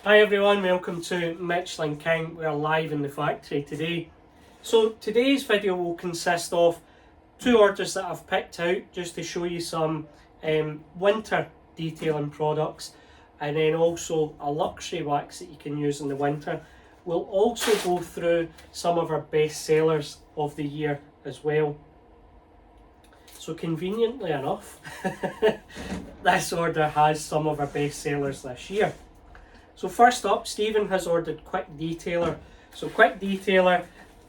Hi everyone, welcome to Michelin King. We're live in the factory today. So today's video will consist of two orders that I've picked out just to show you some winter detailing products, and then also a luxury wax that you can use in the winter. We'll also go through some of our best sellers of the year as well. So conveniently enough, this order has some of our best sellers this year. So first up, Stephen has ordered Quick Detailer. So Quick Detailer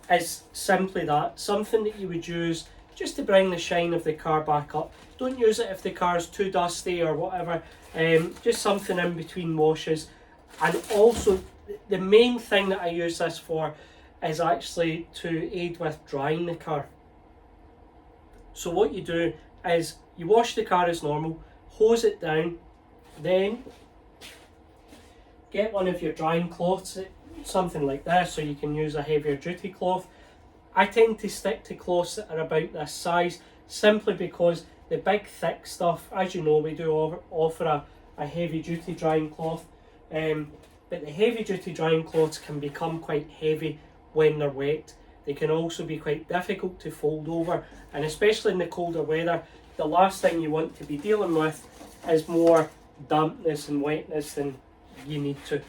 is simply that, something that you would use just to bring the shine of the car back up. Don't use it if the car's too dusty or whatever, just something in between washes. And also, the main thing that I use this for is actually to aid with drying the car. So what you do is you wash the car as normal, hose it down, then get one of your drying cloths, something like this, so you can use a heavier duty cloth. I tend to stick to cloths that are about this size, simply because the big thick stuff, as you know, we do offer a heavy duty drying cloth, but the heavy duty drying cloths can become quite heavy when they're wet. They can also be quite difficult to fold over, and especially in the colder weather, the last thing you want to be dealing with is more dampness and wetness than you need to.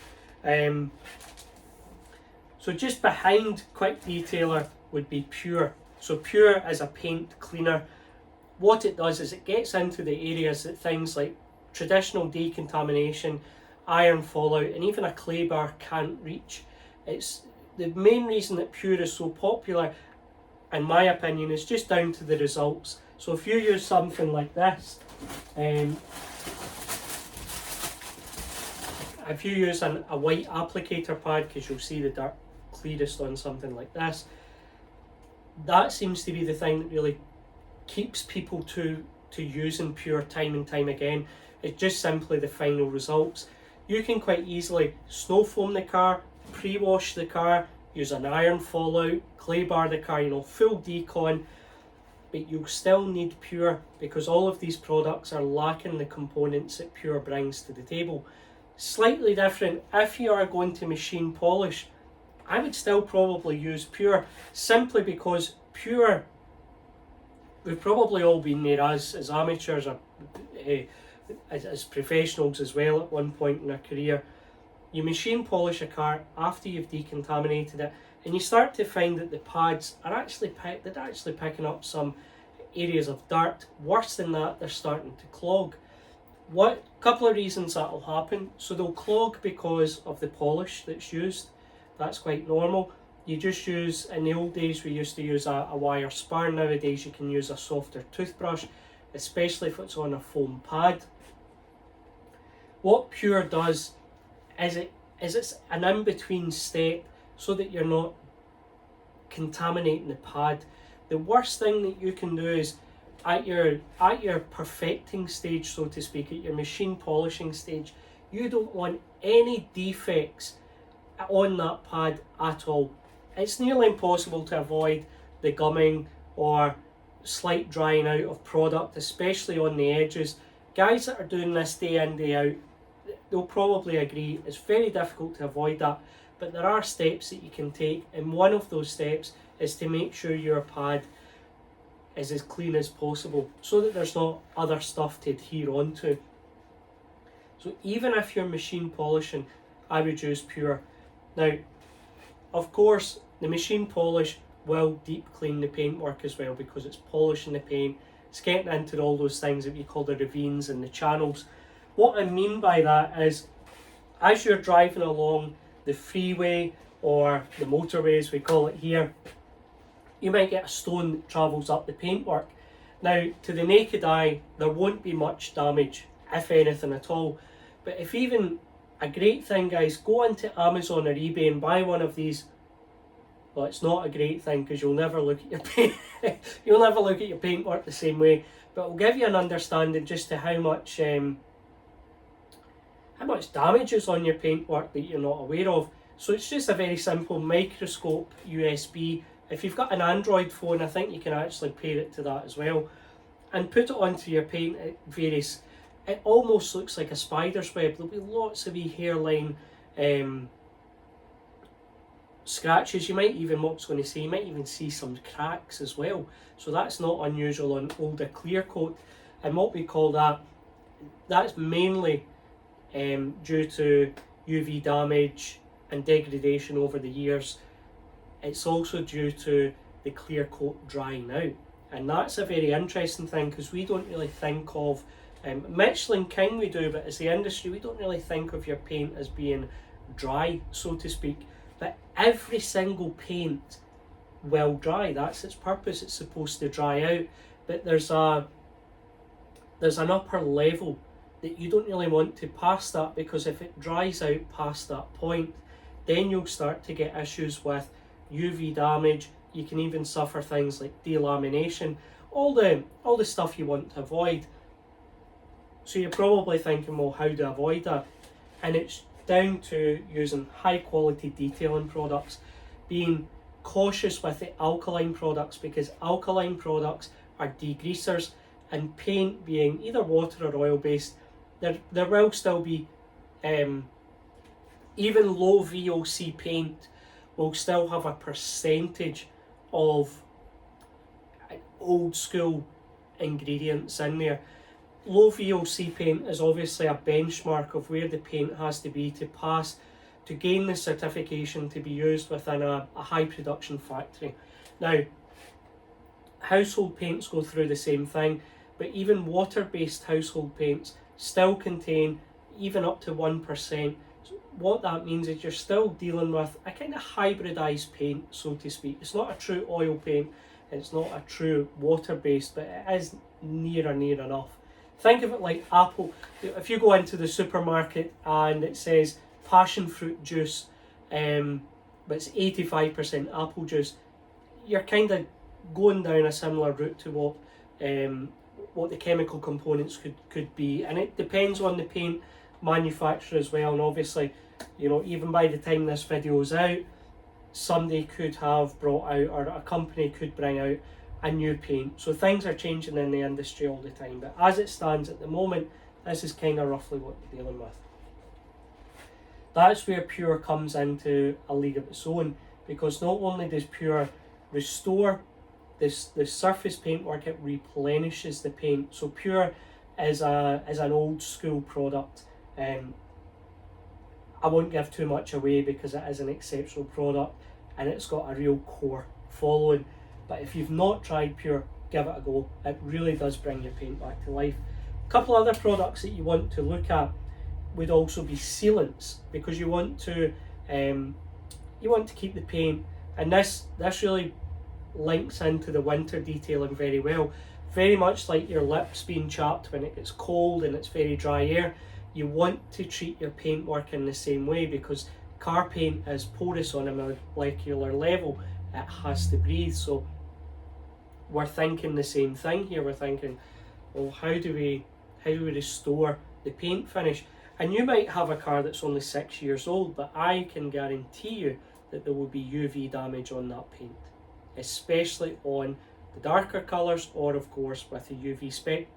So just behind Quick Detailer would be Pure. So Pure is a paint cleaner. What it does is it gets into the areas that things like traditional decontamination, iron fallout, and even a clay bar can't reach. It's the main reason that Pure is so popular, in my opinion, is just down to the results. So if you use something like this, if you use a white applicator pad, because you'll see the dirt clearest on something like this, that seems to be the thing that really keeps people to using Pure time and time again. It's just simply the final results. You can quite easily snow foam the car, pre-wash the car, use an iron fallout, clay bar the car, full decon, but you'll still need Pure, because all of these products are lacking the components that Pure brings to the table. Slightly different, if you are going to machine polish, I would still probably use Pure, simply because Pure, we've probably all been there as amateurs or as professionals as well at one point in our career. You machine polish a car after you've decontaminated it, and you start to find that the pads are actually picking up some areas of dirt. Worse than that, they're starting to clog. What couple of reasons that will happen? So they'll clog because of the polish that's used. That's quite normal. You just use, in the old days we used to use a wire spar. Nowadays you can use a softer toothbrush, especially if it's on a foam pad. What Pure does is it's an in-between step, so that you're not contaminating the pad. The worst thing that you can do is at your perfecting stage, so to speak, at your machine polishing stage, you don't want any defects on that pad at all. It's nearly impossible to avoid the gumming or slight drying out of product, especially on the edges. Guys that are doing this day in, day out, they'll probably agree it's very difficult to avoid that, but there are steps that you can take, and one of those steps is to make sure your pad is as clean as possible, so that there's not other stuff to adhere onto. So even if you're machine polishing, I would use Pure. Now, of course, the machine polish will deep clean the paintwork as well, because it's polishing the paint, it's getting into all those things that we call the ravines and the channels. What I mean by that is, as you're driving along the freeway or the motorway as we call it here, you might get a stone that travels up the paintwork. Now, to the naked eye, there won't be much damage, if anything at all. But if even, a great thing, guys, go into Amazon or eBay and buy one of these. Well, it's not a great thing, because you'll never look at your paint you'll never look at your paintwork the same way, but it'll give you an understanding just to how much damage is on your paintwork that you're not aware of. So it's just a very simple microscope USB. If you've got an Android phone, I think you can actually pair it to that as well, and put it onto your paint at various. It almost looks like a spider's web. There'll be lots of wee hairline scratches. You might even, what I was going to say, you might even see some cracks as well. So that's not unusual on older clear coat. And what we call that's mainly due to UV damage and degradation over the years. It's also due to the clear coat drying out. And that's a very interesting thing, because we don't really think of, Michelin King we do, but as the industry we don't really think of your paint as being dry, so to speak. But every single paint will dry. That's its purpose. It's supposed to dry out. But there's an upper level that you don't really want to pass that, because if it dries out past that point, then you'll start to get issues with UV damage. You can even suffer things like delamination, all the stuff you want to avoid. So you're probably thinking, well, how do I avoid that? And it's down to using high quality detailing products, being cautious with the alkaline products, because alkaline products are degreasers, and paint being either water or oil based, there will still be, even low VOC paint will still have a percentage of old school ingredients in there. Low VOC paint is obviously a benchmark of where the paint has to be to pass, to gain the certification to be used within a high production factory. Now, household paints go through the same thing, but even water-based household paints still contain even up to 1%. So what that means is you're still dealing with a kind of hybridized paint, so to speak. It's not a true oil paint, it's not a true water-based, but it is near enough. Think of it like apple. If you go into the supermarket and it says passion fruit juice, but it's 85% apple juice, you're kind of going down a similar route to what the chemical components could be. And it depends on the paint manufacturer as well. And obviously, even by the time this video is out, somebody could have brought out, or a company could bring out a new paint. So things are changing in the industry all the time, but as it stands at the moment, this is kind of roughly what you're dealing with. That's where Pure comes into a league of its own, because not only does Pure restore the surface paintwork, it replenishes the paint. So Pure is an old school product. I won't give too much away because it is an exceptional product and it's got a real core following. But if you've not tried Pure, give it a go. It really does bring your paint back to life. A couple other products that you want to look at would also be sealants, because you want to keep the paint, and this really links into the winter detailing very well. Very much like your lips being chapped when it gets cold and it's very dry air, you want to treat your paintwork in the same way, because car paint is porous on a molecular level. It has to breathe. So we're thinking the same thing here. We're thinking, well, how do we restore the paint finish? And you might have a car that's only 6 years old, but I can guarantee you that there will be UV damage on that paint, especially on the darker colours, or of course with the UV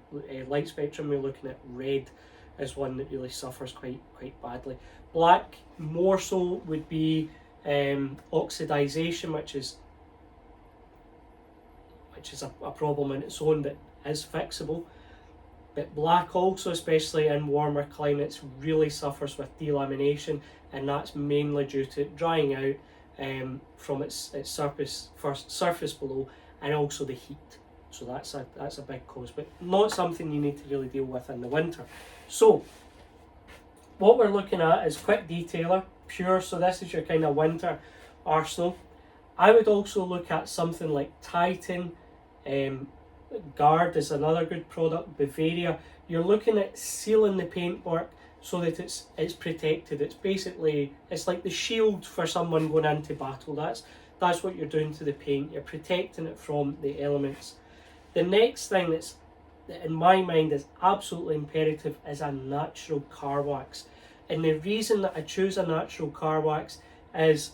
light spectrum. We're looking at red as one that really suffers quite badly. Black more so would be oxidization, which is a problem in its own, but is fixable. But black also, especially in warmer climates, really suffers with delamination, and that's mainly due to it drying out from its surface below, and also the heat. So that's a big cause, but not something you need to really deal with in the winter. So what we're looking at is Quick Detailer, Pure. So this is your kind of winter arsenal. I would also look at something like Titan. Guard is another good product. Bavaria. You're looking at sealing the paintwork so that it's protected. It's like the shield for someone going into battle. That's what you're doing to the paint. You're protecting it from the elements. The next thing that in my mind is absolutely imperative is a natural car wax. And the reason that I choose a natural car wax is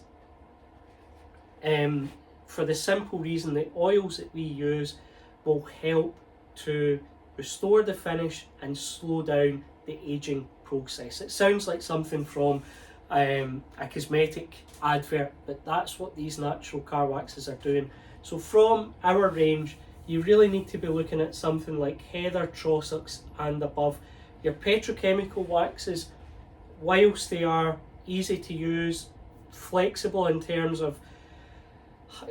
for the simple reason that oils that we use will help to restore the finish and slow down the aging process. It sounds like something from a cosmetic advert, but that's what these natural car waxes are doing. So from our range, you really need to be looking at something like Heather, Trossachs and above. Your petrochemical waxes, whilst they are easy to use, flexible in terms of,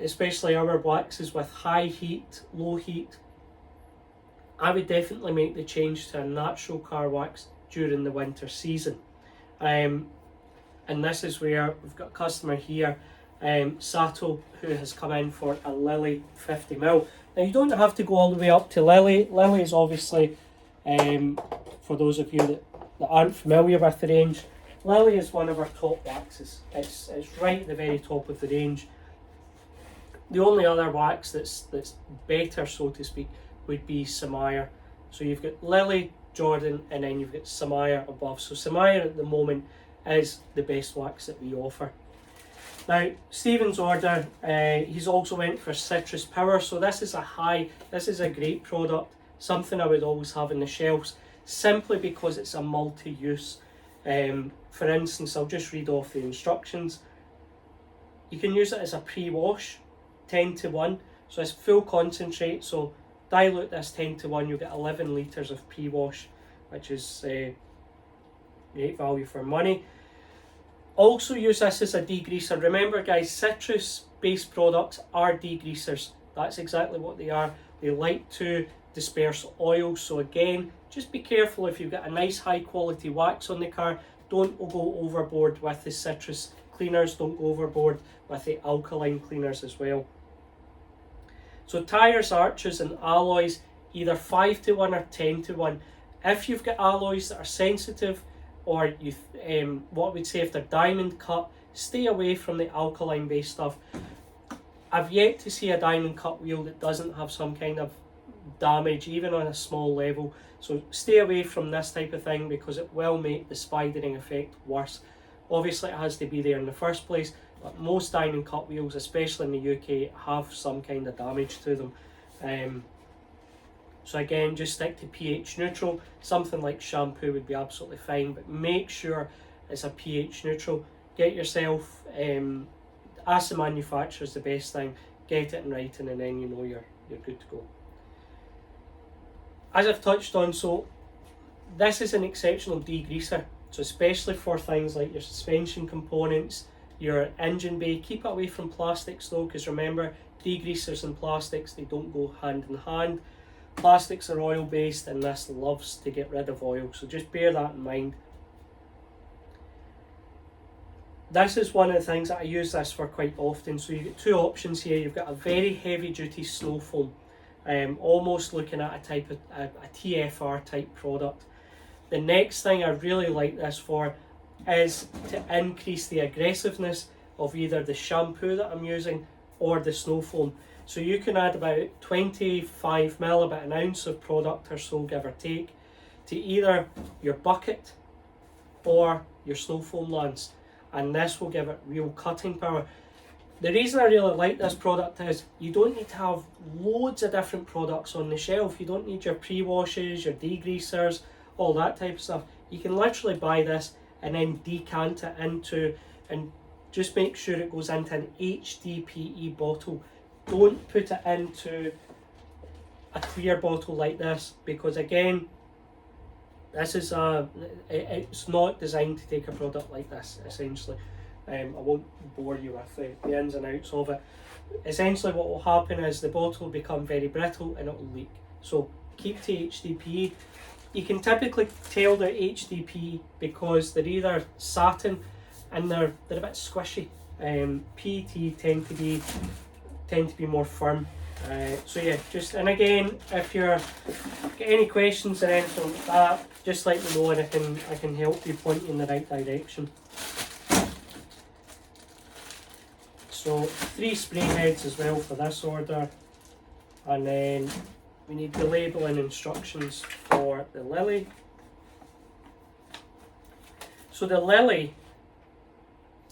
especially our waxes with high heat, low heat, I would definitely make the change to a natural car wax during the winter season. And this is where we've got a customer here, Sato, who has come in for a Lily 50ml. Now you don't have to go all the way up to Lily. Lily is obviously, for those of you that aren't familiar with the range, Lily is one of our top waxes. It's right at the very top of the range. The only other wax that's better, so to speak, would be Samaya. So you've got Lily, Jordan, and then you've got Samaya above. So Samaya at the moment is the best wax that we offer. Now, Stephen's order, he's also went for Citrus Power. So this is a great product, something I would always have in the shelves, simply because it's a multi-use. For instance, I'll just read off the instructions. You can use it as a pre-wash, 10:1, so it's full concentrate. So dilute this 10:1, you'll get 11 litres of pre-wash, which is great value for money. Also use this as a degreaser. Remember guys, citrus based products are degreasers. That's exactly what they are. They like to disperse oil. So again, just be careful if you've got a nice high quality wax on the car. Don't go overboard with the citrus cleaners. Don't go overboard with the alkaline cleaners as well. So tyres, arches and alloys, either 5:1 or 10:1. If you've got alloys that are sensitive, or you, what we'd say if they're diamond cut, stay away from the alkaline based stuff. I've yet to see a diamond cut wheel that doesn't have some kind of damage, even on a small level. So stay away from this type of thing, because it will make the spidering effect worse. Obviously it has to be there in the first place, but most diamond cut wheels, especially in the UK, have some kind of damage to them. So again, just stick to pH neutral. Something like shampoo would be absolutely fine, but make sure it's a pH neutral. Get yourself, ask the manufacturer is the best thing, get it in writing, and then you know you're good to go. As I've touched on, so this is an exceptional degreaser. So especially for things like your suspension components, your engine bay, keep it away from plastics though, because remember, degreasers and plastics, they don't go hand in hand. Plastics are oil based and this loves to get rid of oil, so just bear that in mind. This is one of the things that I use this for quite often. So you get two options here. You've got a very heavy duty snow foam, almost looking at a type of a TFR type product. The next thing I really like this for is to increase the aggressiveness of either the shampoo that I'm using or the snow foam. So you can add about 25ml, about an ounce of product or so, give or take, to either your bucket or your snow foam lance, and this will give it real cutting power. The reason I really like this product is you don't need to have loads of different products on the shelf. You don't need your pre-washes, your degreasers, all that type of stuff. You can literally buy this and then decant it into, and just make sure it goes into an HDPE bottle. Don't put it into a clear bottle like this, because again, this is it's not designed to take a product like this, essentially. I won't bore you with the ins and outs of it. Essentially what will happen is the bottle will become very brittle and it will leak. So keep to HDPE. You can typically tell they're HDPE because they're either satin and they're a bit squishy. PET tend to be more firm. So yeah, and again, if you're got any questions or anything like that, just let me know and I can help you point you in the right direction. So 3 spray heads as well for this order, and then we need the labelling instructions for the Lily. So the Lily,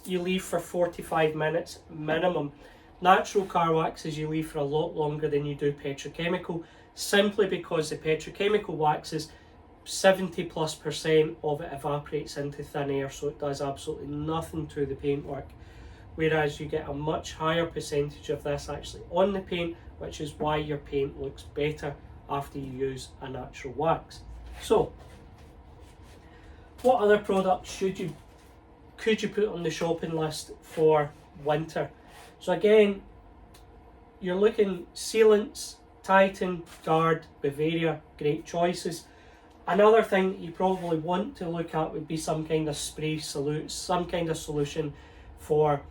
you leave for 45 minutes minimum. Natural car waxes you leave for a lot longer than you do petrochemical, simply because the petrochemical waxes 70+% of it evaporates into thin air, so it does absolutely nothing to the paintwork. Whereas you get a much higher percentage of this actually on the paint, which is why your paint looks better after you use a natural wax. So, what other products could you put on the shopping list for winter? So again, you're looking sealants, Titan, Guard, Bavaria, great choices. Another thing that you probably want to look at would be some kind of some kind of solution for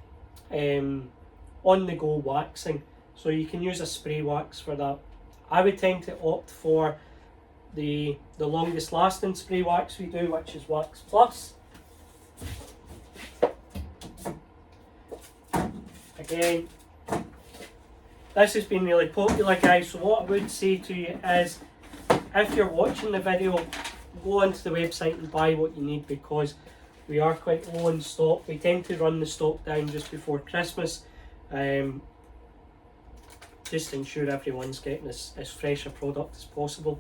on-the-go waxing. So you can use a spray wax for that. I would tend to opt for the longest lasting spray wax we do, which is Wax Plus. Again, this has been really popular, guys, so what I would say to you is, if you're watching the video, go onto the website and buy what you need, because we are quite low in stock. We tend to run the stock down just before Christmas, just to ensure everyone's getting as fresh a product as possible.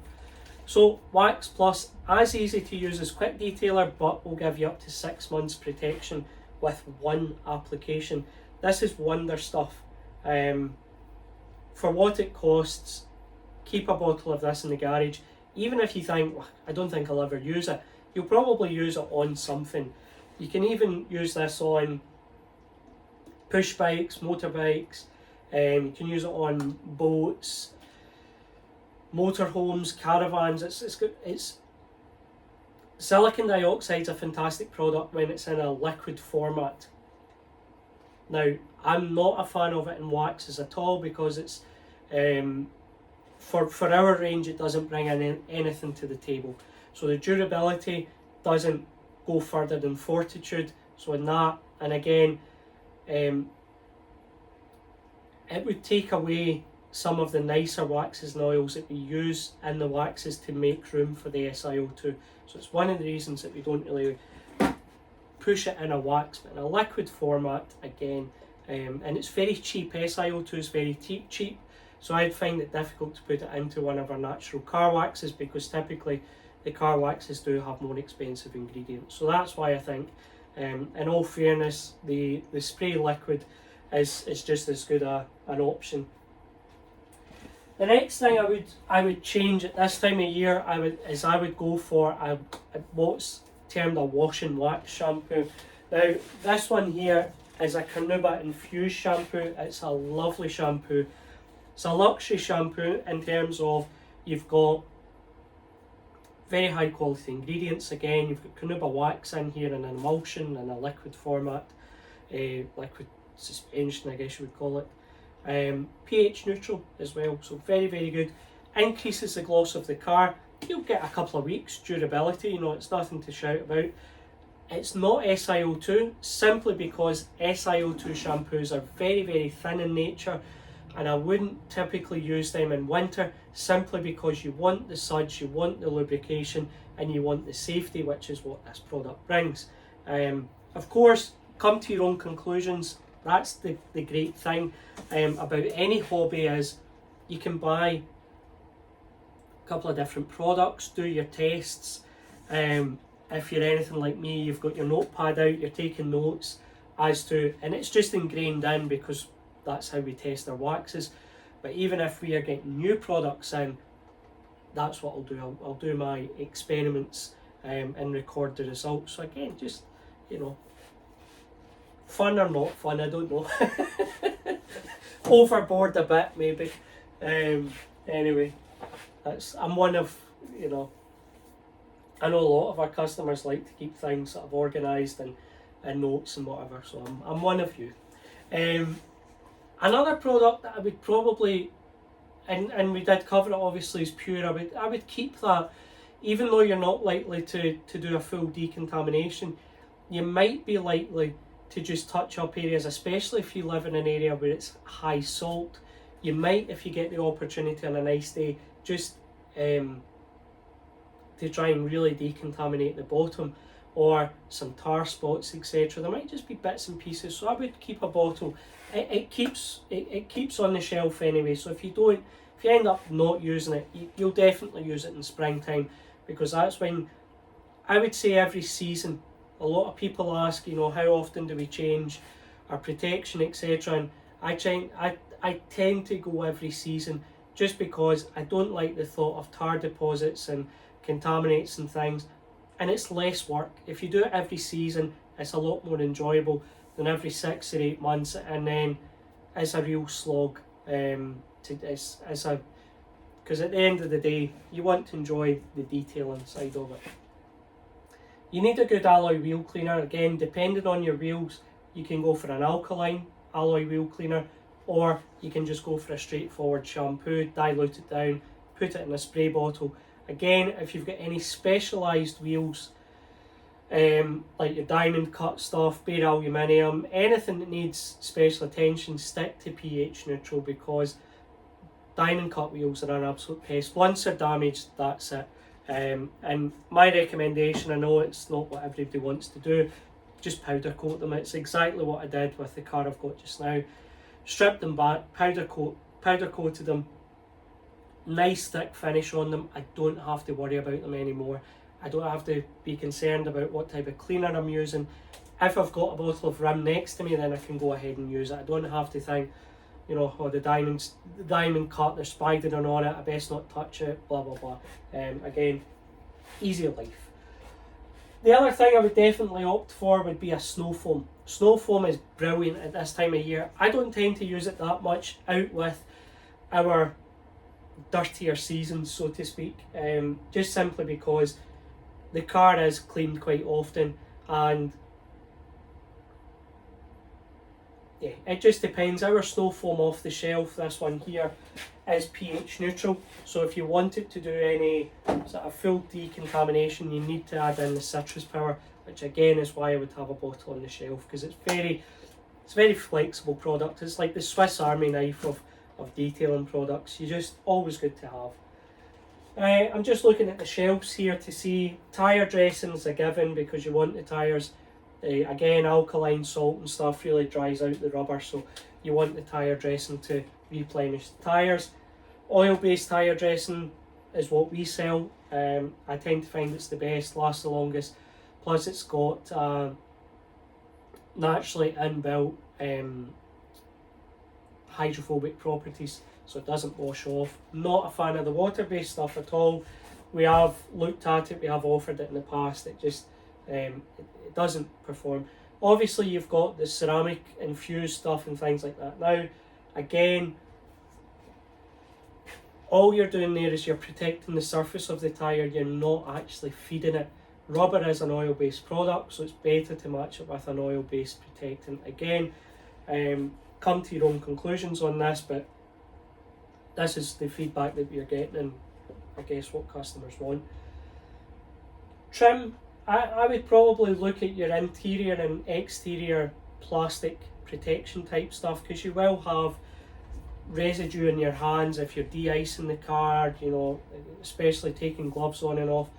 So Wax Plus, as easy to use as Quick Detailer, but will give you up to 6 months protection with one application. This is wonder stuff. For what it costs, keep a bottle of this in the garage. Even if you think, well, I don't think I'll ever use it, you'll probably use it on something. You can even use this on push bikes, motorbikes, you can use it on boats, motorhomes, caravans. It's silicon dioxide's a fantastic product when it's in a liquid format. Now, I'm not a fan of it in waxes at all, because it's for our range, it doesn't bring in anything to the table. So the durability doesn't go further than Fortitude. So in that, and again, it would take away some of the nicer waxes and oils that we use in the waxes to make room for the SiO2. So it's one of the reasons that we don't really push it in a wax, but in a liquid format again. And it's very cheap. SiO2 is very cheap, so I'd find it difficult to put it into one of our natural car waxes, because typically the car waxes do have more expensive ingredients. So that's why I think, in all fairness, the spray liquid is just as good an option. The next thing I would change at this time of year, I would go for what's termed a wash and wax shampoo. Now this one here is a Carnauba infused shampoo. It's a lovely shampoo. It's a luxury shampoo in terms of you've got very high quality ingredients. Again, you've got Carnauba wax in here in an emulsion in a liquid format, liquid suspension I guess you would call it. pH neutral as well, so very, very good. Increases the gloss of the car. You'll get a couple of weeks durability, you know, it's nothing to shout about. It's not SiO2, simply because SiO2 shampoos are very, very thin in nature, and I wouldn't typically use them in winter, simply because you want the suds, you want the lubrication, and you want the safety, which is what this product brings. Of course, come to your own conclusions. That's the great thing about any hobby, is you can buy a couple of different products, do your tests. If you're anything like me, you've got your notepad out, you're taking notes as to, and it's just ingrained in because that's how we test our waxes. But even if we are getting new products in, that's what I'll do. I'll do my experiments and record the results. So again, just, you know, fun or not fun, I don't know. Overboard a bit maybe. Anyway, I'm one of, you know, I know a lot of our customers like to keep things sort of organised and notes and whatever, so I'm one of you. Another product that I would probably, and we did cover it obviously, is Pure. I would keep that, even though you're not likely to do a full decontamination. You might be likely to just touch up areas, especially if you live in an area where it's high salt. You might, if you get the opportunity on a nice day, just to try and really decontaminate the bottom, or some tar spots, etc. There might just be bits and pieces, so I would keep a bottle. It keeps on the shelf anyway, so if you end up not using it, you'll definitely use it in springtime. because that's when, I would say every season, a lot of people ask, how often do we change our protection, etc. And I tend to go every season, just because I don't like the thought of tar deposits and contaminates and things, and it's less work. If you do it every season, it's a lot more enjoyable than every 6 or 8 months, and then it's a real slog. Because at the end of the day, you want to enjoy the detail inside of it. You need a good alloy wheel cleaner. Again, depending on your wheels, you can go for an alkaline alloy wheel cleaner, or you can just go for a straightforward shampoo, dilute it down, put it in a spray bottle. Again, if you've got any specialised wheels, like your diamond cut stuff, bare aluminium, anything that needs special attention, stick to pH neutral, because diamond cut wheels are an absolute pest. Once they're damaged, that's it. And my recommendation, I know it's not what everybody wants to do, just powder coat them. It's exactly what I did with the car I've got just now. Stripped them back, powder coated them, nice thick finish on them. I don't have to worry about them anymore. I don't have to be concerned about what type of cleaner I'm using. If I've got a bottle of Rim next to me, then I can go ahead and use it. I don't have to think, the diamond cut, there's spidering on it, I best not touch it, blah blah blah. Again, easy life. The other thing I would definitely opt for would be a snow foam. Snow foam is brilliant at this time of year. I don't tend to use it that much out with our dirtier seasons, so to speak, just simply because the car is cleaned quite often, and yeah, it just depends. Our snow foam off the shelf, this one here, is pH neutral, so if you want it to do any sort of full decontamination, you need to add in the citrus power, which again is why I would have a bottle on the shelf, because it's very flexible product. It's like the Swiss Army knife of detailing products. You're just always good to have. I'm just looking at the shelves here to see tyre dressings a given, because you want the tyres. Again, alkaline salt and stuff really dries out the rubber, so you want the tyre dressing to replenish the tyres. Oil-based tyre dressing is what we sell. I tend to find it's the best, lasts the longest. Plus, it's got naturally inbuilt hydrophobic properties, so it doesn't wash off. Not a fan of the water-based stuff at all. We have looked at it, we have offered it in the past. It just it doesn't perform. Obviously, you've got the ceramic infused stuff and things like that. Now, again, all you're doing there is you're protecting the surface of the tyre. You're not actually feeding it. Rubber is an oil-based product, so it's better to match it with an oil-based protectant. Again, come to your own conclusions on this, but this is the feedback that we're getting, and I guess what customers want. Trim, I would probably look at your interior and exterior plastic protection type stuff, because you will have residue in your hands if you're de-icing the car, especially taking gloves on and off.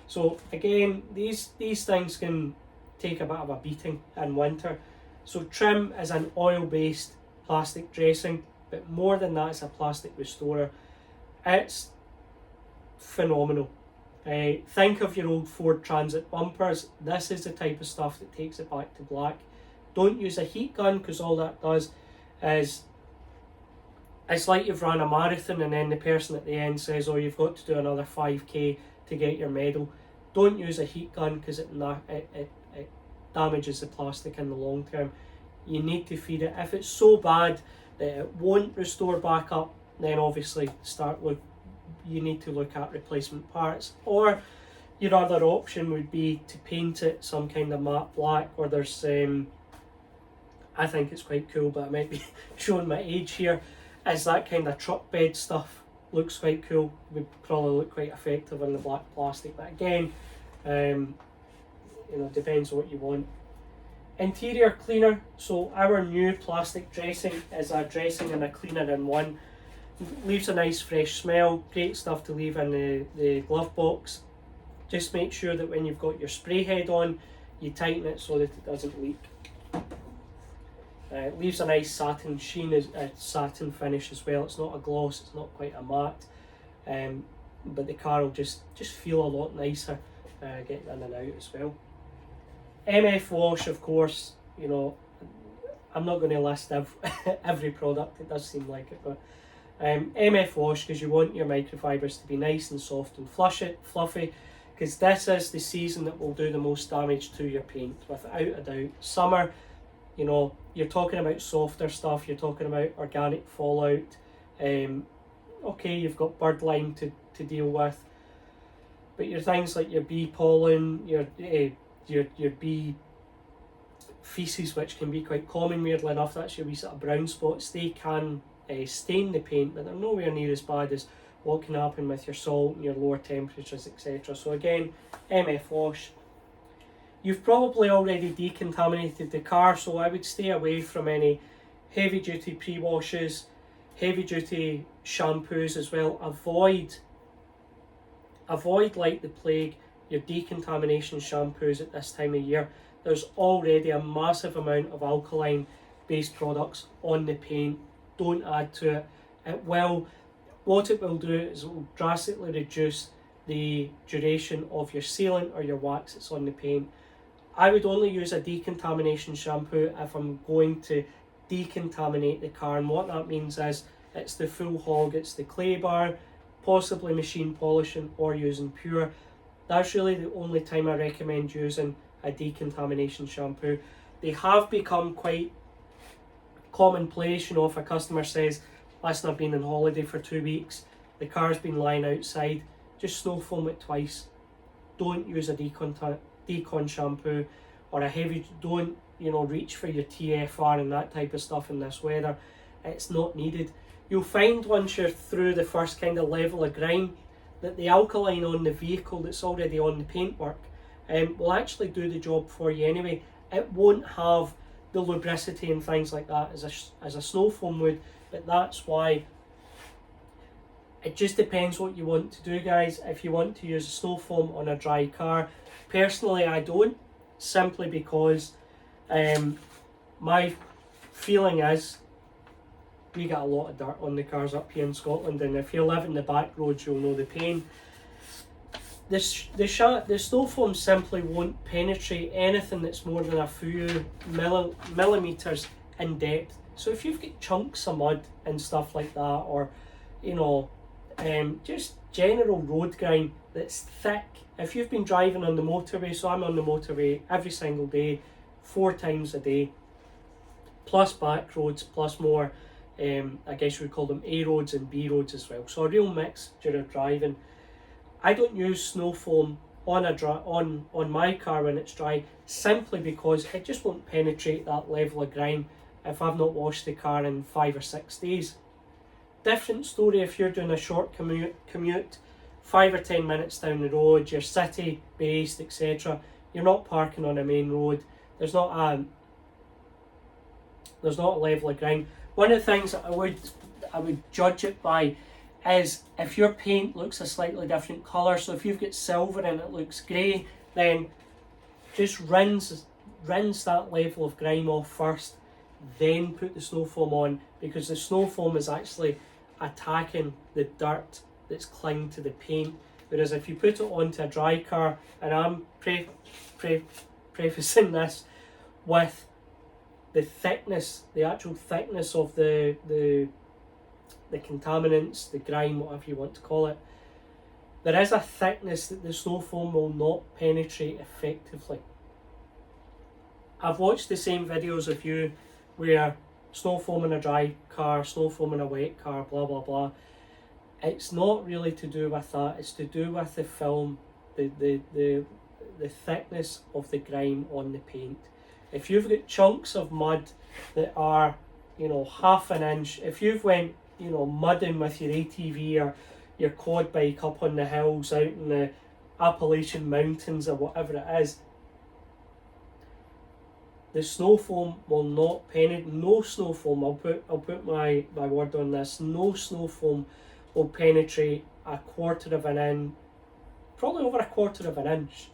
So again, these things can take a bit of a beating in winter. So trim is an oil-based plastic dressing, but more than that, it's a plastic restorer. It's phenomenal. Think of your old Ford Transit bumpers. This is the type of stuff that takes it back to black. Don't use a heat gun, because all that does is, it's like you've run a marathon and then the person at the end says, oh, you've got to do another 5k to get your medal. Don't use a heat gun, because it damages the plastic in the long term. You need to feed it. If it's so bad that it won't restore back up, then obviously you need to look at replacement parts. Or your other option would be to paint it some kind of matte black, or there's I think it's quite cool, but I might be showing my age here, is that kind of truck bed stuff. Looks quite cool, would probably look quite effective in the black plastic, but again, depends what you want. Interior cleaner, so our new plastic dressing is a dressing and a cleaner in one. Leaves a nice fresh smell, great stuff to leave in the glove box. Just make sure that when you've got your spray head on, you tighten it so that it doesn't leak. It leaves a nice satin sheen, a satin finish as well. It's not a gloss, it's not quite a matte. but the car will just feel a lot nicer getting in and out as well. MF Wash, of course, you know, I'm not going to list every product, it does seem like it, but MF Wash, because you want your microfibers to be nice and soft and fluffy, because this is the season that will do the most damage to your paint, without a doubt. Summer, you know, you're talking about softer stuff, you're talking about organic fallout. Okay, you've got bird lime to deal with, but your things like your bee pollen, your bee feces, which can be quite common, weirdly enough, that's your wee sort of brown spots, they can stain the paint, but they're nowhere near as bad as what can happen with your salt and your lower temperatures, etc. So again, MF Wash. You've probably already decontaminated the car, so I would stay away from any heavy duty pre-washes, heavy duty shampoos as well. Avoid like the plague your decontamination shampoos at this time of year. There's already a massive amount of alkaline based products on the paint. Don't add to it. What it will do is it will drastically reduce the duration of your sealant or your wax that's on the paint. I would only use a decontamination shampoo if I'm going to decontaminate the car, and what that means is it's the full hog, it's the clay bar, possibly machine polishing or using pure. That's really the only time I recommend using a decontamination shampoo. They have become quite commonplace, you know, if a customer says, listen, I've been on holiday for 2 weeks, the car's been lying outside, just snow foam it twice. Don't use a decon shampoo or a heavy, don't, you know, reach for your TFR and that type of stuff in this weather. It's not needed. You'll find once you're through the first kind of level of grime that the alkaline on the vehicle that's already on the paintwork will actually do the job for you anyway. It won't have the lubricity and things like that as a snow foam would, but that's why it just depends what you want to do, guys. If you want to use a snow foam on a dry car, personally I don't, simply because my feeling is we get a lot of dirt on the cars up here in Scotland, and if you live in the back roads you'll know the pain. The snow foam simply won't penetrate anything that's more than a few millimeters in depth. So if you've got chunks of mud and stuff like that, or you know, just general road grime that's thick, if you've been driving on the motorway, so I'm on the motorway every single day, 4 times a day, plus back roads, plus more, I guess you would call them A roads and B roads as well. So a real mixture of driving. I don't use snow foam on my car when it's dry, simply because it just won't penetrate that level of grime if I've not washed the car in 5 or 6 days. Different story if you're doing a short commute, 5 or 10 minutes down the road, you're city based, etc. You're not parking on a main road. There's not a level of grime. One of the things that I would judge it by is if your paint looks a slightly different colour. So if you've got silver and it looks grey, then just rinse that level of grime off first, then put the snow foam on, because the snow foam is actually attacking the dirt that's clinging to the paint. Whereas if you put it onto a dry car, and I'm prefacing this with the thickness, the actual thickness of the contaminants, the grime, whatever you want to call it, there is a thickness that the snow foam will not penetrate effectively. I've watched the same videos of you where snow foam in a dry car, snow foam in a wet car, blah blah blah. It's not really to do with that, it's to do with the film, the thickness of the grime on the paint. If you've got chunks of mud that are, you know, half an inch, if you've went, you know, mudding with your ATV or your quad bike up on the hills out in the Appalachian Mountains or whatever it is, the snow foam will not penetrate. No snow foam, I'll put my word on this, no snow foam will penetrate a quarter of an inch, probably over a quarter of an inch.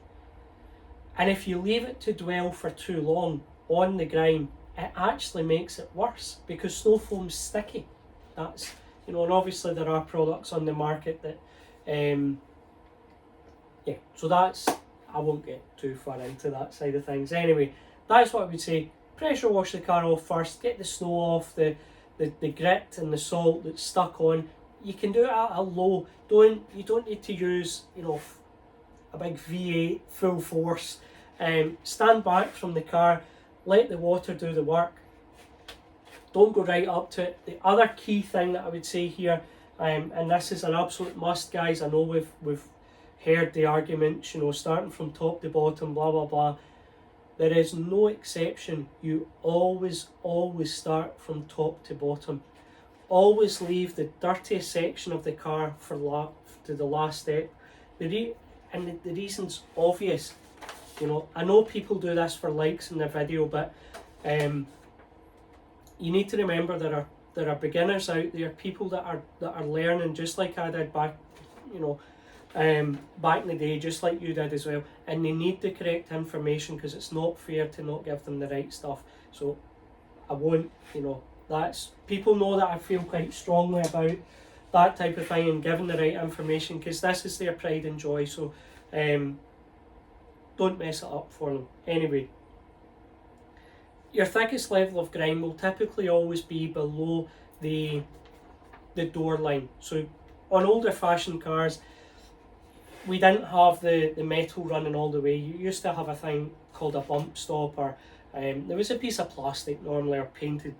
And if you leave it to dwell for too long on the grime, it actually makes it worse, because snow foam's sticky. That's, you know, and obviously there are products on the market that Yeah, so that's, I won't get too far into that side of things. Anyway, that's what I would say. Pressure wash the car off first, get the snow off, the grit and the salt that's stuck on. You can do it at a low. You don't need to use, a big V8 full force. Stand back from the car, let the water do the work. Don't go right up to it. The other key thing that I would say here, and this is an absolute must, guys. I know we've heard the arguments, starting from top to bottom, blah blah blah. There is no exception. You always start from top to bottom. Always leave the dirtiest section of the car to the last step. The reason's obvious. I know people do this for likes in their video, but you need to remember there are beginners out there, people that are learning just like I did back in the day, just like you did as well, and they need the correct information because it's not fair to not give them the right stuff. So I won't, that's, people know that I feel quite strongly about that type of thing and giving the right information because this is their pride and joy. So don't mess it up for them. Anyway, your thickest level of grime will typically always be below the door line. So on older fashioned cars, we didn't have the metal running all the way. You used to have a thing called a bump stop, or there was a piece of plastic normally, or painted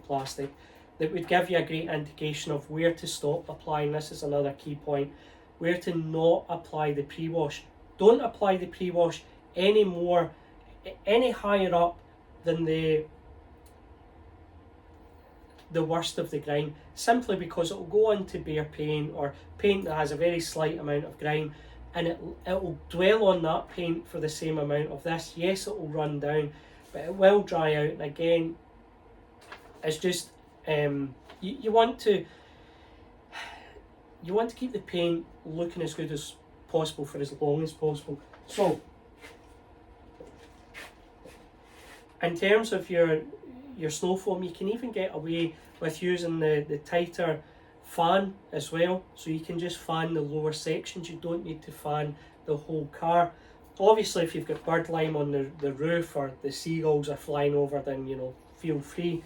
plastic, that would give you a great indication of where to stop applying. This is another key point, where to not apply the pre-wash. Don't apply the pre-wash any higher up than the worst of the grime, simply because it will go into bare paint or paint that has a very slight amount of grime, and it will dwell on that paint for the same amount of this. Yes, it will run down, but it will dry out. And again, it's just you want to keep the paint looking as good as possible for as long as possible. So in terms of your snow foam, you can even get away with using the tighter fan as well, so you can just fan the lower sections. You don't need to fan the whole car. Obviously, if you've got bird lime on the roof or the seagulls are flying over, then feel free.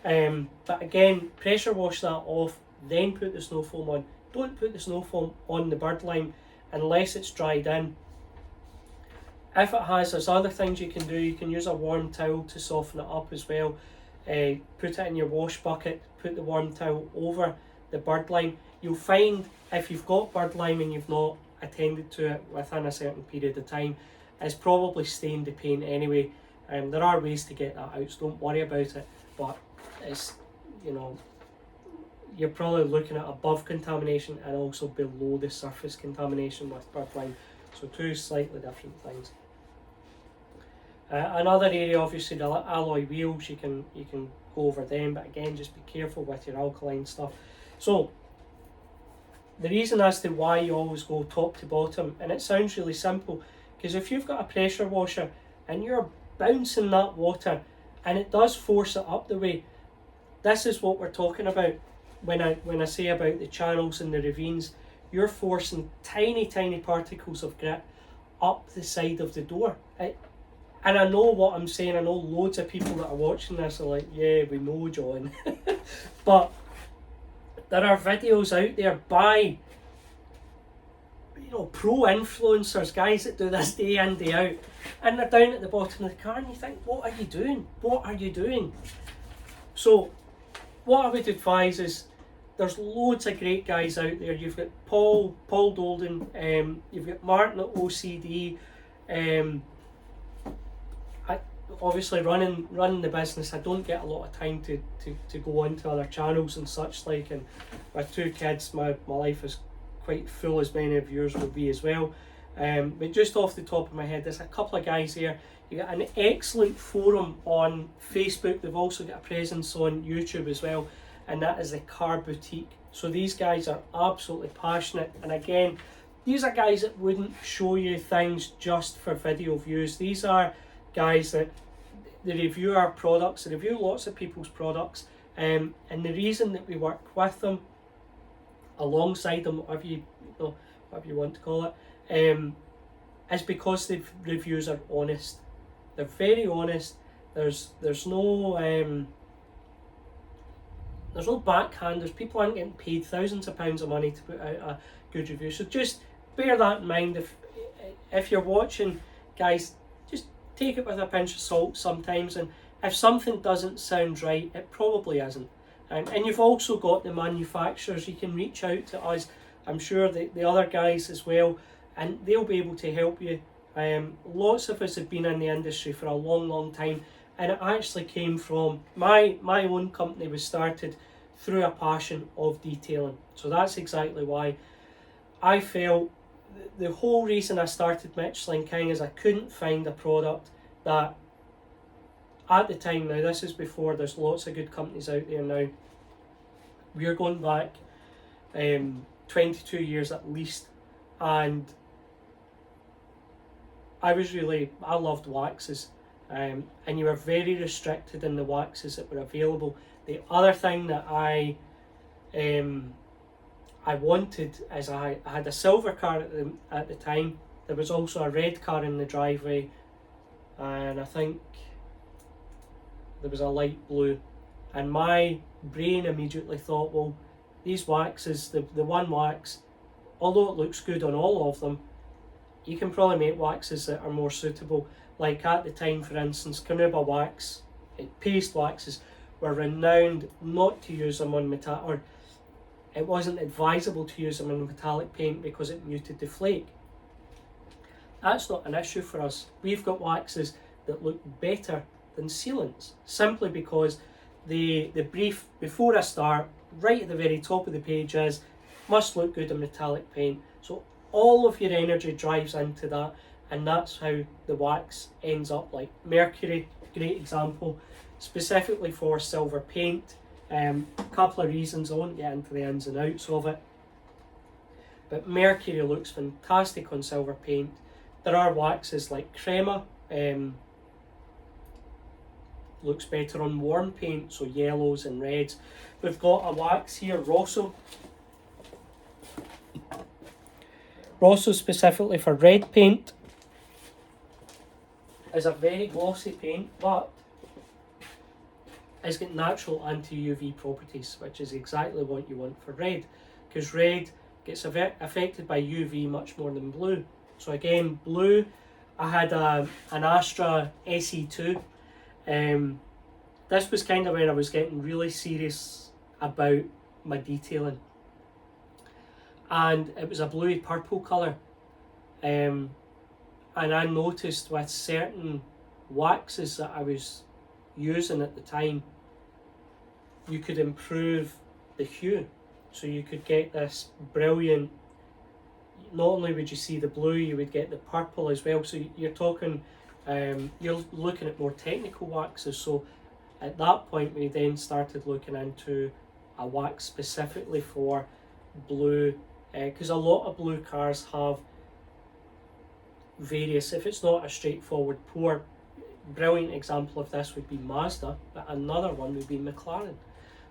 But again, pressure wash that off, then put the snow foam on. Don't put the snow foam on the bird lime unless it's dried in. If it has, there's other things you can do. You can use a warm towel to soften it up as well. Put it in your wash bucket, put the warm towel over the bird lime. You'll find if you've got bird lime and you've not attended to it within a certain period of time, it's probably stained the paint anyway. There are ways to get that out, so don't worry about it. But it's, you're probably looking at above contamination and also below the surface contamination with bird lime. So two slightly different things. Another area, obviously, the alloy wheels, you can go over them, but again, just be careful with your alkaline stuff. So the reason as to why you always go top to bottom, and it sounds really simple, because if you've got a pressure washer and you're bouncing that water and it does force it up the way, this is what we're talking about when I say about the channels and the ravines. You're forcing tiny particles of grit up the side of the door. And I know what I'm saying. I know loads of people that are watching this are like, yeah, we know, John. But there are videos out there by pro influencers, guys that do this day in, day out, and they're down at the bottom of the car and you think, what are you doing? What are you doing? So what I would advise is, there's loads of great guys out there. You've got Paul Dolden, you've got Martin at OCD, obviously running the business. I don't get a lot of time to go into other channels and such like, and with two kids, my life is quite full, as many of yours will be as well. But just off the top of my head, there's a couple of guys here. You got an excellent forum on Facebook. They've also got a presence on YouTube as well, and that is the Car Boutique. So these guys are absolutely passionate, and again, these are guys that wouldn't show you things just for video views. These are guys that they review our products, they review lots of people's products, and the reason that we work with them, alongside them, whatever you techno, whatever you want to call it, is because the reviews are honest. They're very honest. There's no backhanders. People aren't getting paid thousands of pounds of money to put out a good review. So just bear that in mind. If you're watching, guys, just take it with a pinch of salt sometimes. And if something doesn't sound right, it probably isn't. And you've also got the manufacturers. You can reach out to us. I'm sure the other guys as well, and they'll be able to help you. Lots of us have been in the industry for a long time, and it actually came from my own company was started through a passion of detailing. So that's exactly why I felt the whole reason I started Michelin King is I couldn't find a product that at the time, now this is before, there's lots of good companies out there now. We're going back 22 years at least, and I loved waxes, and you were very restricted in the waxes that were available. The other thing that I wanted is I had a silver car at the time. There was also a red car in the driveway, and I think there was a light blue. And my brain immediately thought, well, these waxes, the one wax, although it looks good on all of them, you can probably make waxes that are more suitable. Like at the time, for instance, Carnauba wax, paste waxes, were renowned not to use them on metallic, or it wasn't advisable to use them on metallic paint because it muted the flake. That's not an issue for us. We've got waxes that look better than sealants, simply because the brief before I start, right at the very top of the page, is must look good in metallic paint. So all of your energy drives into that, and that's how the wax ends up. Like Mercury, great example, specifically for silver paint. A couple of reasons, I won't get into the ins and outs of it, but Mercury looks fantastic on silver paint. There are waxes like Crema, looks better on warm paint, so yellows and reds. We've got a wax here, Rosso. Rosso specifically for red paint is a very glossy paint, but it's got natural anti-UV properties, which is exactly what you want for red, because red gets affected by UV much more than blue. So again, blue, I had an Astra SE2. This was kind of where I was getting really serious about my detailing, and it was a bluey purple colour, and I noticed with certain waxes that I was using at the time, you could improve the hue, so you could get this brilliant, not only would you see the blue, you would get the purple as well. So you're talking, you're looking at more technical waxes. So at that point we then started looking into a wax specifically for blue, because a lot of blue cars have various, if it's not a straightforward pour, brilliant example of this would be Mazda, but another one would be McLaren.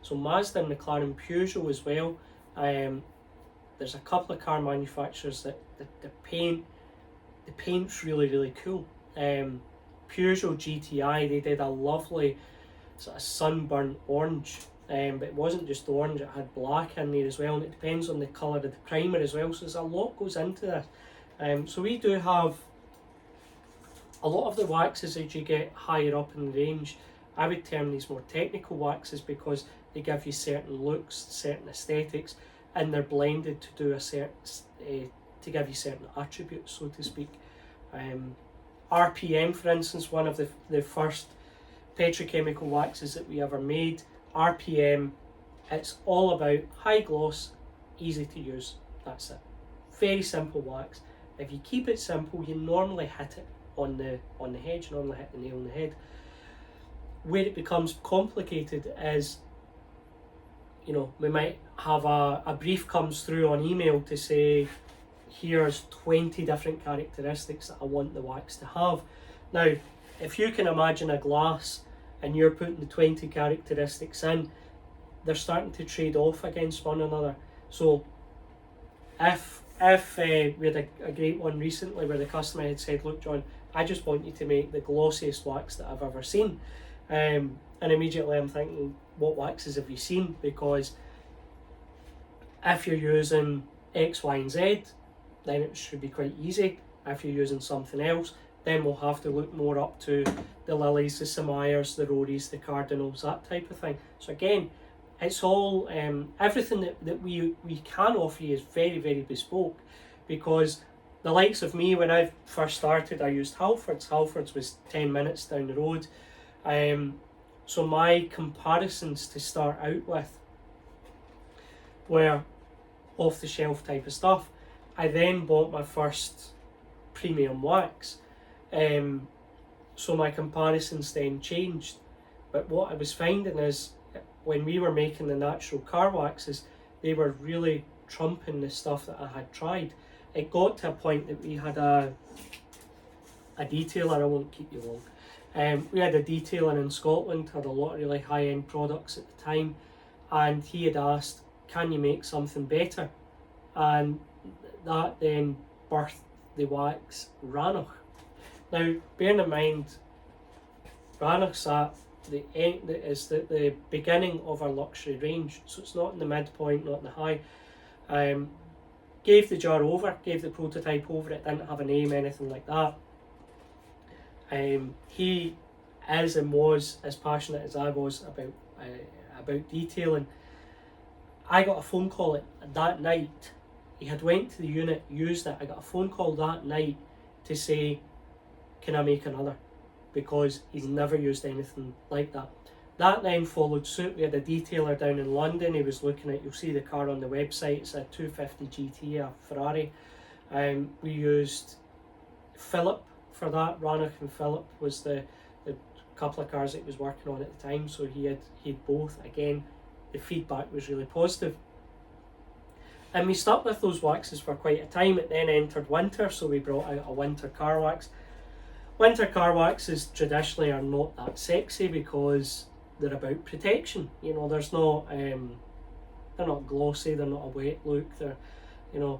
So Mazda and McLaren, Peugeot as well. There's a couple of car manufacturers that the paint's really cool. Peugeot GTI, they did a lovely sort of sunburnt orange, but it wasn't just orange, it had black in there as well, and it depends on the colour of the primer as well, so there's a lot goes into this. So we do have a lot of the waxes that you get higher up in the range. I would term these more technical waxes because they give you certain looks, certain aesthetics, and they're blended to do a certain to give you certain attributes, so to speak. RPM, for instance, one of the first petrochemical waxes that we ever made. RPM, it's all about high gloss, easy to use. That's it. Very simple wax. If you keep it simple, you normally hit it on the head. You normally hit the nail on the head. Where it becomes complicated is, you know, we might have a brief comes through on email to say, here's 20 different characteristics that I want the wax to have. Now, if you can imagine a glass and you're putting the 20 characteristics in, they're starting to trade off against one another. So if if we had a great one recently where the customer had said, look John, I just want you to make the glossiest wax that I've ever seen. And immediately I'm thinking, what waxes have you seen? Because if you're using X, Y, and Z, then it should be quite easy. If you're using something else, then we'll have to look more up to the Lilies, the Samires, the Rorys, the Cardinals, that type of thing. So again, it's all, everything that we can offer you is very, very bespoke, because the likes of me, when I first started, I used Halfords. Halfords was 10 minutes down the road. So my comparisons to start out with were off the shelf type of stuff. I then bought my first premium wax. So my comparisons then changed. But what I was finding is, when we were making the natural car waxes, they were really trumping the stuff that I had tried. It got to a point that we had a detailer, I won't keep you long. We had a detailer in Scotland, had a lot of really high-end products at the time, and he had asked, can you make something better? And that then birthed the wax Rannoch. Now, bearing in mind, Rannoch's at the end, is the beginning of our luxury range, so it's not in the midpoint, not in the high. Gave the jar over, gave the prototype over, it didn't have a name, anything like that. He is and was as passionate as I was about detailing. I got a phone call that night. He had went to the unit, used it. I got a phone call that night to say, can I make another? Because he's never used anything like that. That then followed suit. We had a detailer down in London. He was looking at, you'll see the car on the website, it's a 250 GT, a Ferrari. We used Philip for that. Rannoch and Philip was the couple of cars that he was working on at the time, so he had both. Again, the feedback was really positive. And we stuck with those waxes for quite a time. It then entered winter, so we brought out a winter car wax. Winter car waxes traditionally are not that sexy because they're about protection. You know, there's not, they're not glossy, they're not a wet look, they're, you know,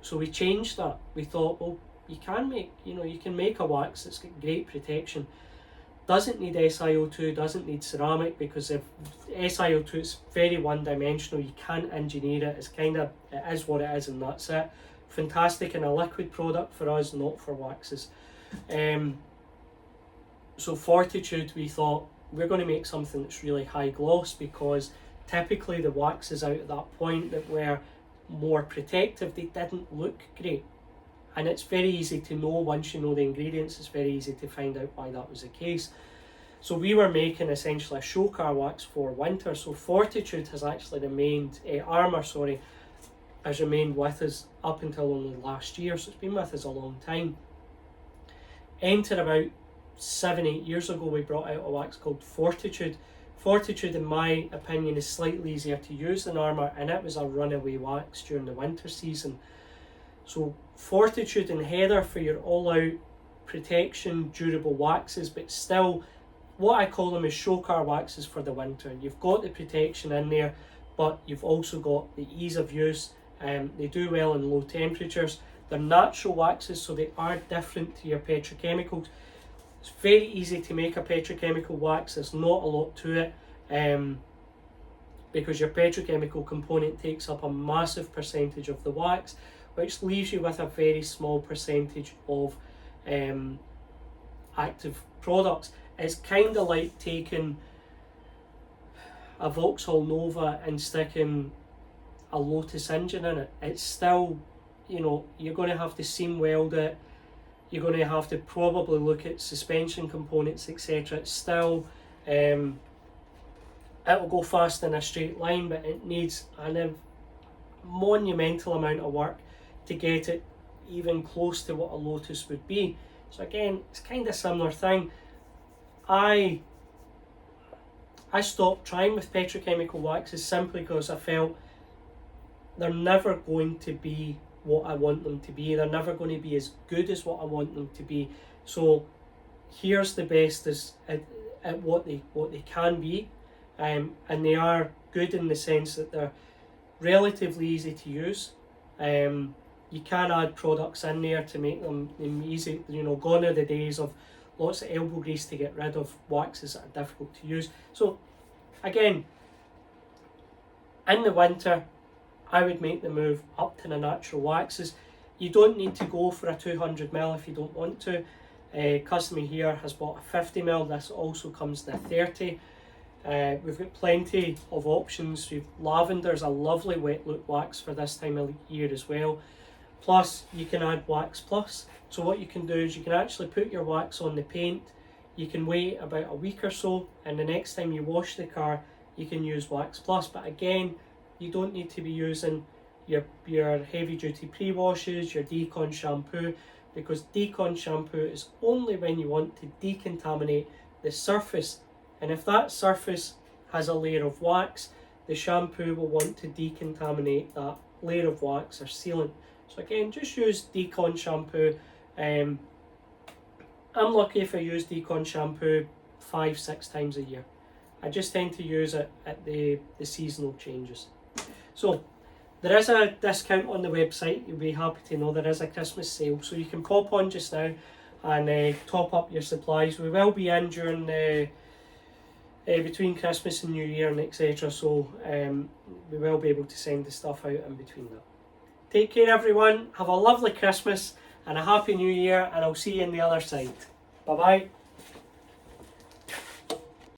so we changed that. We thought, well, you can make a wax that's got great protection. Doesn't need SiO2, doesn't need ceramic, because if SiO2 is very one-dimensional, you can't engineer it. It is what it is, and that's it. Fantastic in a liquid product for us, not for waxes. So Fortitude, we thought, we're going to make something that's really high gloss, because typically the waxes out at that point that were more protective, they didn't look great. And it's very easy to know, once you know the ingredients, it's very easy to find out why that was the case. So we were making essentially a show car wax for winter. So Fortitude has actually remained, Armour has remained with us up until only last year, so it's been with us a long time. Enter about 7-8 years ago, we brought out a wax called Fortitude. Fortitude, in my opinion, is slightly easier to use than Armour, and it was a runaway wax during the winter season. So Fortitude and Heather for your all-out protection, durable waxes, but still, what I call them is show car waxes for the winter. You've got the protection in there, but you've also got the ease of use. They do well in low temperatures. They're natural waxes, so they are different to your petrochemicals. It's very easy to make a petrochemical wax. There's not a lot to it, because your petrochemical component takes up a massive percentage of the wax, which leaves you with a very small percentage of active products. It's kind of like taking a Vauxhall Nova and sticking a Lotus engine in it. It's still, you know, you're going to have to seam weld it, you're going to have to probably look at suspension components, etc. It's still, it will go fast in a straight line, but it needs a monumental amount of work to get it even close to what a Lotus would be. So again, it's kind of a similar thing. I stopped trying with petrochemical waxes simply because I felt they're never going to be what I want them to be. They're never going to be as good as what I want them to be. So here's the best at what they can be, and they are good in the sense that they're relatively easy to use. you can add products in there to make them easy. You know, gone are the days of lots of elbow grease to get rid of waxes that are difficult to use. So again, in the winter, I would make the move up to the natural waxes. You don't need to go for a 200ml if you don't want to. Customer here has bought a 50ml. This also comes in a 30. We've got plenty of options. Lavender's a lovely wet look wax for this time of year as well. Plus, you can add Wax Plus. So what you can do is you can actually put your wax on the paint. You can wait about a week or so, and the next time you wash the car, you can use Wax Plus. But again, you don't need to be using your heavy duty pre-washes, your decon shampoo, because decon shampoo is only when you want to decontaminate the surface. And if that surface has a layer of wax, the shampoo will want to decontaminate that layer of wax or sealant. So again, just use decon shampoo. I'm lucky if I use decon shampoo 5-6 times a year. I just tend to use it at the seasonal changes. So there is a discount on the website. You'll be happy to know there is a Christmas sale. So you can pop on just now and top up your supplies. We will be in during between Christmas and New Year and etc. So we will be able to send the stuff out in between that. Take care everyone, have a lovely Christmas and a happy New Year, and I'll see you on the other side. Bye bye.